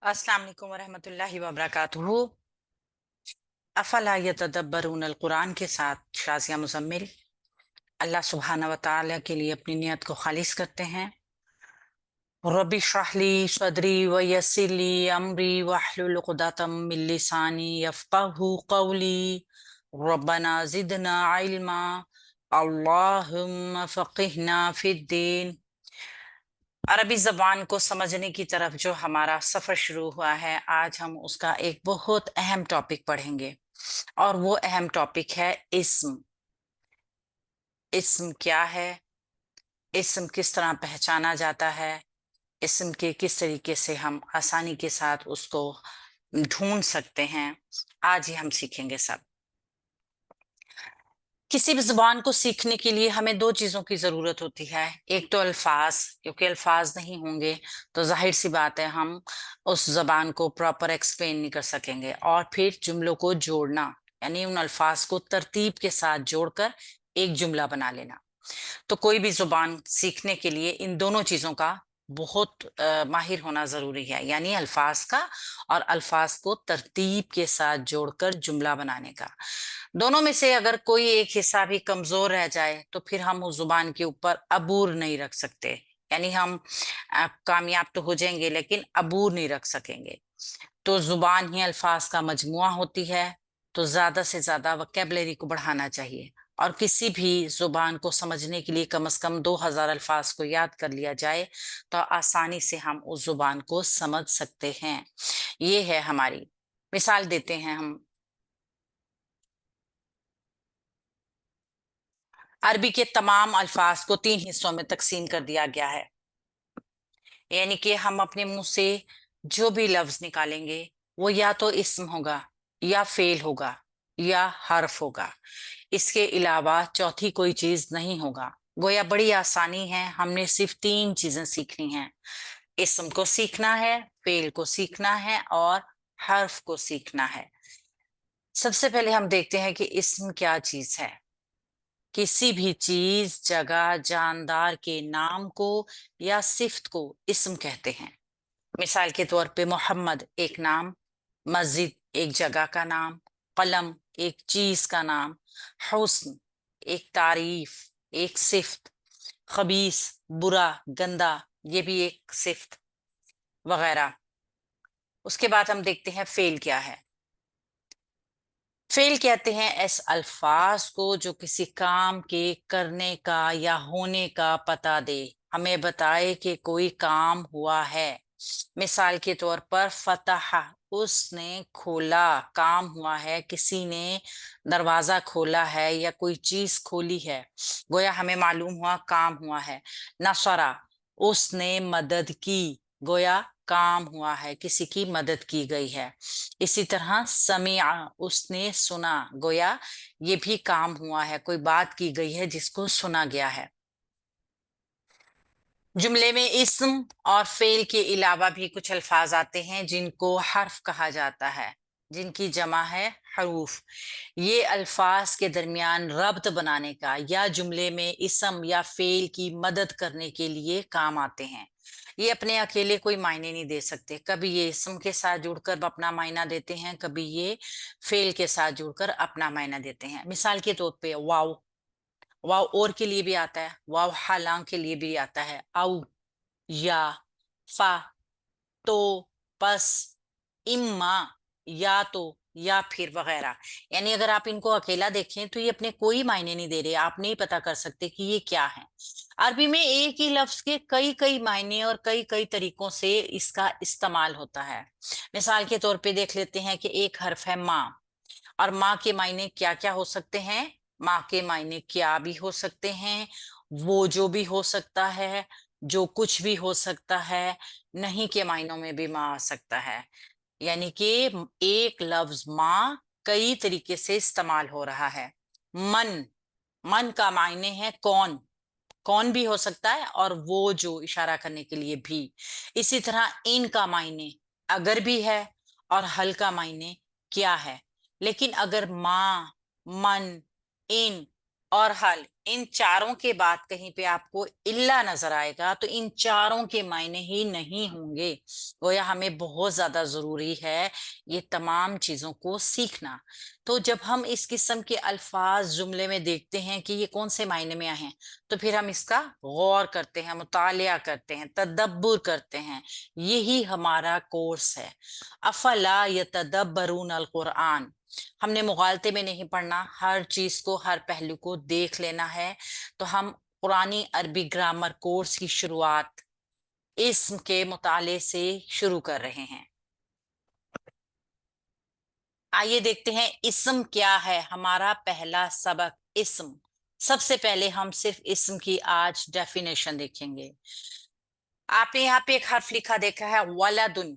अस्सलाम वालेकुम वरहमतुल्लाहि वबरकातुहू। अफला यतदब्बरून अल कुरान के साथ शाज़िया मुज़म्मिल अल्लाह सुब्हाना व तआला के लिए अपनी नियत को खालिस करते हैं। रब्बि इश्रह ली सदरी व यस्सिर ली अमरी वहलुल उक़दतम मिन लिसानी यफ़क़हू क़ौली रब्बना ज़िदना इल्मा अल्लाहुम्मा फ़क़िहना फ़िद्दीन। अरबी ज़बान को समझने की तरफ जो हमारा सफ़र शुरू हुआ है, आज हम उसका एक बहुत अहम टॉपिक पढ़ेंगे और वो अहम टॉपिक है इस्म। इस्म क्या है? इस्म किस तरह पहचाना जाता है? इस्म के किस तरीके से हम आसानी के साथ उसको ढूंढ सकते हैं? आज ही हम सीखेंगे सब। किसी भी जुबान को सीखने के लिए हमें दो चीजों की जरूरत होती है। एक तो अल्फाज, क्योंकि अल्फाज नहीं होंगे तो जाहिर सी बात है हम उस जबान को प्रॉपर एक्सप्लेन नहीं कर सकेंगे। और फिर जुमलों को जोड़ना, यानी उन अल्फाज को तरतीब के साथ जोड़कर एक जुमला बना लेना। तो कोई भी जुबान सीखने के लिए इन दोनों चीजों का बहुत माहिर होना जरूरी है, यानी अल्फाज का और अल्फाज को तरतीब के साथ जोड़कर जुमला बनाने का। दोनों में से अगर कोई एक हिस्सा भी कमजोर रह जाए तो फिर हम उस जुबान के ऊपर अबूर नहीं रख सकते। यानी हम कामयाब तो हो जाएंगे लेकिन अबूर नहीं रख सकेंगे। तो जुबान ही अल्फाज का मजमुआ होती है, तो ज्यादा से ज्यादा वोकैबुलरी को बढ़ाना चाहिए। और किसी भी जुबान को समझने के लिए कम से कम 2000 अल्फाज को याद कर लिया जाए तो आसानी से हम उस जुबान को समझ सकते हैं। ये है हमारी मिसाल देते हैं हम। अरबी के तमाम अल्फाज को 3 हिस्सों में तकसीम कर दिया गया है, यानी कि हम अपने मुंह से जो भी लफ्ज निकालेंगे वो या तो इस्म होगा, या फेल होगा, या हर्फ होगा। इसके अलावा चौथी कोई चीज नहीं होगा। गोया बड़ी आसानी है, हमने सिर्फ 3 चीजें सीखनी हैं। इस्म को सीखना है, फेल को सीखना है और हर्फ को सीखना है। सबसे पहले हम देखते हैं कि इस्म क्या चीज है। किसी भी चीज, जगह, जानदार के नाम को या सिफ्त को इस्म कहते हैं। मिसाल के तौर पे मोहम्मद एक नाम, मस्जिद एक जगह का नाम, कलम एक चीज का नाम, हुस्न एक तारीफ, एक सिफ्त, खबीस बुरा, गंदा, ये भी एक सिफ्त वगैरह। उसके बाद हम देखते हैं फेल क्या है। फेल कहते हैं ऐसे अल्फाज को जो किसी काम के करने का या होने का पता दे, हमें बताए कि कोई काम हुआ है। मिसाल के तौर पर फतह, उसने खोला, काम हुआ है, किसी ने दरवाजा खोला है या कोई चीज खोली है, गोया हमें मालूम हुआ काम हुआ है। नसरा, उसने मदद की, गोया काम हुआ है, किसी की मदद की गई है। इसी तरह समिआ, उसने सुना, गोया ये भी काम हुआ है, कोई बात की गई है जिसको सुना गया है। जुमले में इस्म और फेल के अलावा भी कुछ अल्फाज आते हैं जिनको हर्फ कहा जाता है, जिनकी जमा है हरूफ। ये अल्फाज के दरमियान रब्त बनाने का या जुमले में इस्म या फेल की मदद करने के लिए काम आते हैं। ये अपने अकेले कोई मायने नहीं दे सकते। कभी ये इस्म के साथ जुड़कर अपना मायना देते हैं, कभी ये फेल के साथ जुड़कर अपना मायना देते हैं। मिसाल के तौर पे वाव, वाव और के लिए भी आता है, वाव हालांकि के लिए भी आता है, औ, या, फा, तो, पस, इम्मा, या तो, या फिर वगैरह। यानी अगर आप इनको अकेला देखें तो ये अपने कोई मायने नहीं दे रहे, आप नहीं पता कर सकते कि ये क्या है। अरबी में एक ही लफ्ज के कई कई मायने और कई कई तरीकों से इसका इस्तेमाल होता है। मिसाल के तौर पे देख लेते हैं कि एक हर्फ है माँ, और माँ के मायने क्या क्या हो सकते हैं। माँ के मायने क्या भी हो सकते हैं, वो जो भी हो सकता है, जो कुछ भी हो सकता है, नहीं के मायनों में भी माँ आ सकता है। यानी कि एक लफ्ज माँ कई तरीके से इस्तेमाल हो रहा है। मन, मन का मायने है कौन, कौन भी हो सकता है, और वो जो इशारा करने के लिए भी। इसी तरह इन का मायने अगर भी है, और हल का मायने क्या है। लेकिन अगर माँ, मन, इन اور حل، ان چاروں کے بعد کہیں پہ آپ کو الا نظر آئے گا تو ان چاروں کے معنی ہی نہیں ہوں گے. گویا ہمیں بہت زیادہ ضروری ہے یہ تمام چیزوں کو سیکھنا. تو جب ہم اس قسم کے الفاظ جملے میں دیکھتے ہیں کہ یہ کون سے معنی میں آئے ہیں تو پھر ہم اس کا غور کرتے ہیں، مطالعہ کرتے ہیں، تدبر کرتے ہیں. یہی ہمارا کورس ہے. افلا یتدبرون القرآن. ہم نے مغالطے میں نہیں پڑھنا، ہر چیز کو، ہر پہلو کو دیکھ لینا ہے. تو ہم قرآنی عربی گرامر کورس کی شروعات اسم کے مطالعے سے شروع کر رہے ہیں. آئیے دیکھتے ہیں اسم کیا ہے. ہمارا پہلا سبق اسم. سب سے پہلے ہم صرف اسم کی آج ڈیفینیشن دیکھیں گے. آپ نے یہاں پہ ایک حرف لکھا دیکھا ہے ولدن.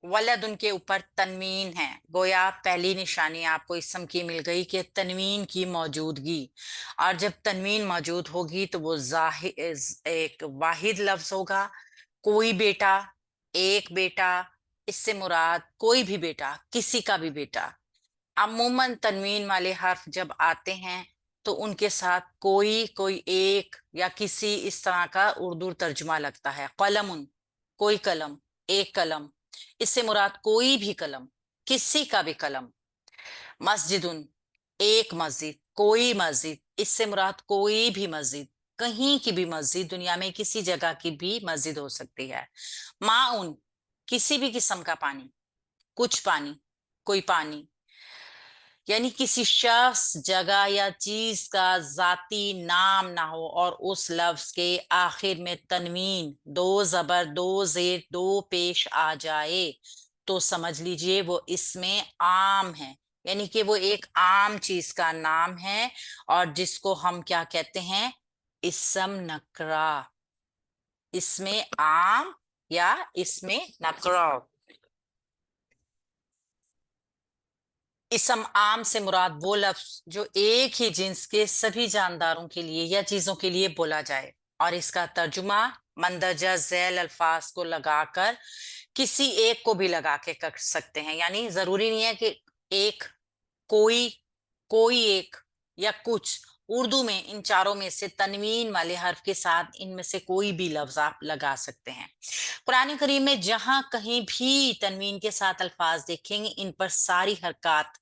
ولدن کے اوپر تنوین ہے. گویا پہلی نشانی آپ کو اسم کی مل گئی کہ تنوین کی موجودگی. اور جب تنوین موجود ہوگی تو وہ ایک واحد لفظ ہوگا. کوئی بیٹا، ایک بیٹا، اس سے مراد کوئی بھی بیٹا، کسی کا بھی بیٹا. عموماً تنوین والے حرف جب آتے ہیں تو ان کے ساتھ کوئی ایک یا کسی اس طرح کا اردو ترجمہ لگتا ہے. قلم، کوئی قلم، ایک قلم، اس سے مراد کوئی بھی قلم، کسی کا بھی قلم. مسجد، ایک مسجد، کوئی مسجد، اس سے مراد کوئی بھی مسجد، کہیں کی بھی مسجد، دنیا میں کسی جگہ کی بھی مسجد ہو سکتی ہے. ماؤن، کسی بھی قسم کا پانی، کچھ پانی، کوئی پانی. یعنی کسی شخص، جگہ یا چیز کا ذاتی نام نہ ہو اور اس لفظ کے آخر میں تنوین، دو زبر، دو زیر، دو پیش آ جائے تو سمجھ لیجئے وہ اسم عام ہے. یعنی کہ وہ ایک عام چیز کا نام ہے اور جس کو ہم کیا کہتے ہیں؟ اسم نکرہ. اسم عام یا اسم نکرہ. اسم عام سے مراد وہ لفظ جو ایک ہی جنس کے سبھی جانداروں کے لیے یا چیزوں کے لیے بولا جائے اور اس کا ترجمہ مندرجہ ذیل الفاظ کو لگا کر کسی ایک کو بھی لگا کے کر سکتے ہیں. یعنی ضروری نہیں ہے کہ ایک، کوئی ایک یا کچھ. اردو میں ان چاروں میں سے تنوین والے حرف کے ساتھ ان میں سے کوئی بھی لفظ آپ لگا سکتے ہیں. قرآن کریم میں جہاں کہیں بھی تنوین کے ساتھ الفاظ دیکھیں گے ان پر ساری حرکات،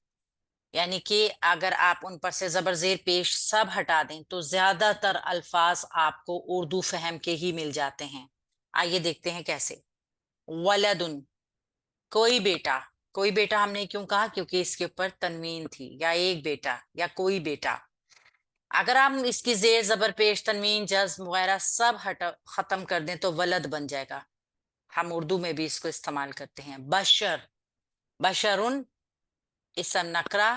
یعنی کہ اگر آپ ان پر سے زبر زیر پیش سب ہٹا دیں تو زیادہ تر الفاظ آپ کو اردو فہم کے ہی مل جاتے ہیں. آئیے دیکھتے ہیں کیسے. ولدن، کوئی بیٹا. کوئی بیٹا ہم نے کیوں کہا؟ کیونکہ اس کے اوپر تنوین تھی. یا ایک بیٹا یا کوئی بیٹا. اگر ہم اس کی زیر، زبر پیش، تنوین، جزم وغیرہ سب ختم کر دیں تو ولد بن جائے گا. ہم اردو میں بھی اس کو استعمال کرتے ہیں. بشر، بشرن، اسم نکرہ.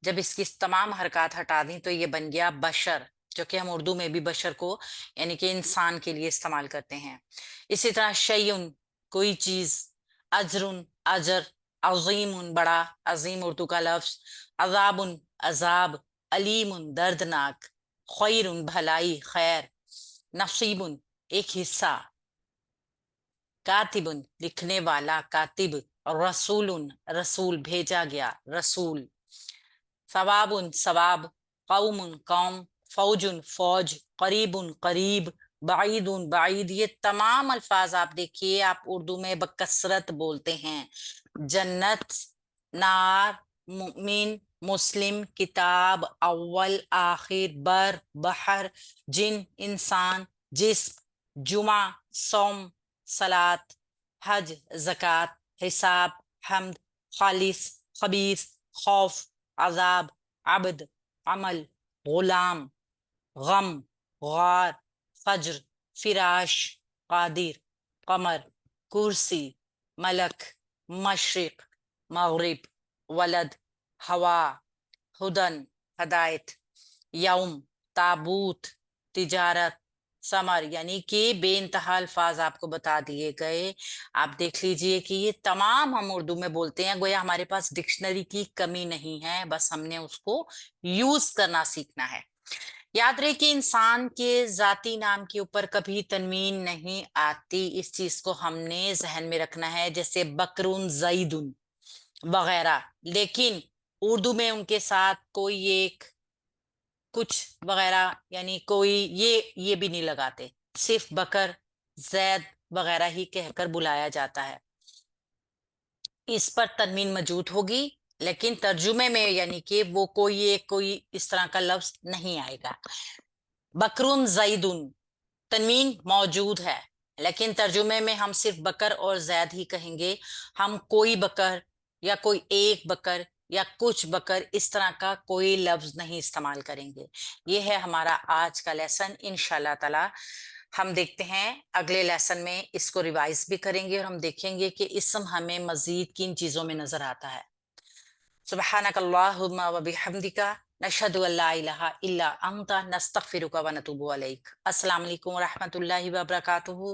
جب اس کی تمام حرکات ہٹا دیں تو یہ بن گیا بشر، جو کہ ہم اردو میں بھی بشر کو یعنی کہ انسان کے لیے استعمال کرتے ہیں. اسی طرح شیئن، کوئی چیز. اجرن، اجر. عظیم، بڑا. عظیم اردو کا لفظ. عذاب، عذاب. علیم، دردناک. خیر، بھلائی، خیر. نصیب، ایک حصہ. کاتب، لکھنے والا، کاتب. رسول، رسول، بھیجا گیا، رسول. ثواب، ثواب. قوم، قوم. فوج، فوج. قریب، قریب. بعید، بعید. یہ تمام الفاظ آپ دیکھیے آپ اردو میں بکثرت بولتے ہیں. جنت، نار، مؤمن، مسلم، کتاب، اول، آخر، بر، بحر، جن، انسان، جسم، جمعہ، صوم، صلاۃ، حج، زکوٰۃ، حساب، حمد، خالص، خبیث، خوف، عذاب، عبد، عمل، غلام، غم، غار، فجر، فراش، قادر، قمر، کرسی، ملک، مشرق، مغرب، ولد، ہوا، ہدن، ہدایت، یوم، تابوت، تجارت، ثمر. یعنی کہ بے انتہا الفاظ آپ کو بتا دیے گئے. آپ دیکھ لیجئے کہ یہ تمام ہم اردو میں بولتے ہیں. گویا ہمارے پاس ڈکشنری کی کمی نہیں ہے، بس ہم نے اس کو یوز کرنا سیکھنا ہے. یاد رہے کہ انسان کے ذاتی نام کے اوپر کبھی تنوین نہیں آتی. اس چیز کو ہم نے ذہن میں رکھنا ہے، جیسے بکرون، زیدن وغیرہ. لیکن اردو میں ان کے ساتھ کوئی ایک، कुछ वगैरह, यानी कोई ये भी नहीं लगाते, सिर्फ बकर, जैद वगैरह ही कहकर बुलाया जाता है। इस पर तनवीन मौजूद होगी, लेकिन तर्जुमे में यानी कि वो कोई इस तरह का लफ्ज नहीं आएगा। बकरुन जैदुन, तनवीन मौजूद है, लेकिन तर्जुमे में हम सिर्फ बकर और जैद ही कहेंगे। हम कोई बकर या कोई एक बकर या कुछ बकर इस तरह का कोई लफ्ज नहीं इस्तेमाल करेंगे। ये है हमारा आज का लेसन। इंशाल्लाह ताला हम देखते हैं अगले लेसन में इसको रिवाइज भी करेंगे और हम देखेंगे कि इसम हमें मजीद किन चीजों में नजर आता है। सुब्हानक अल्लाहुम्मा व बिहम्दिका नशहदु अल्ला इलाहा इल्ला अंता नस्तगफिरुका व नतूबु अलैक। अस्सलाम वालेकुम व रहमतुल्लाहि व बरकातुहू।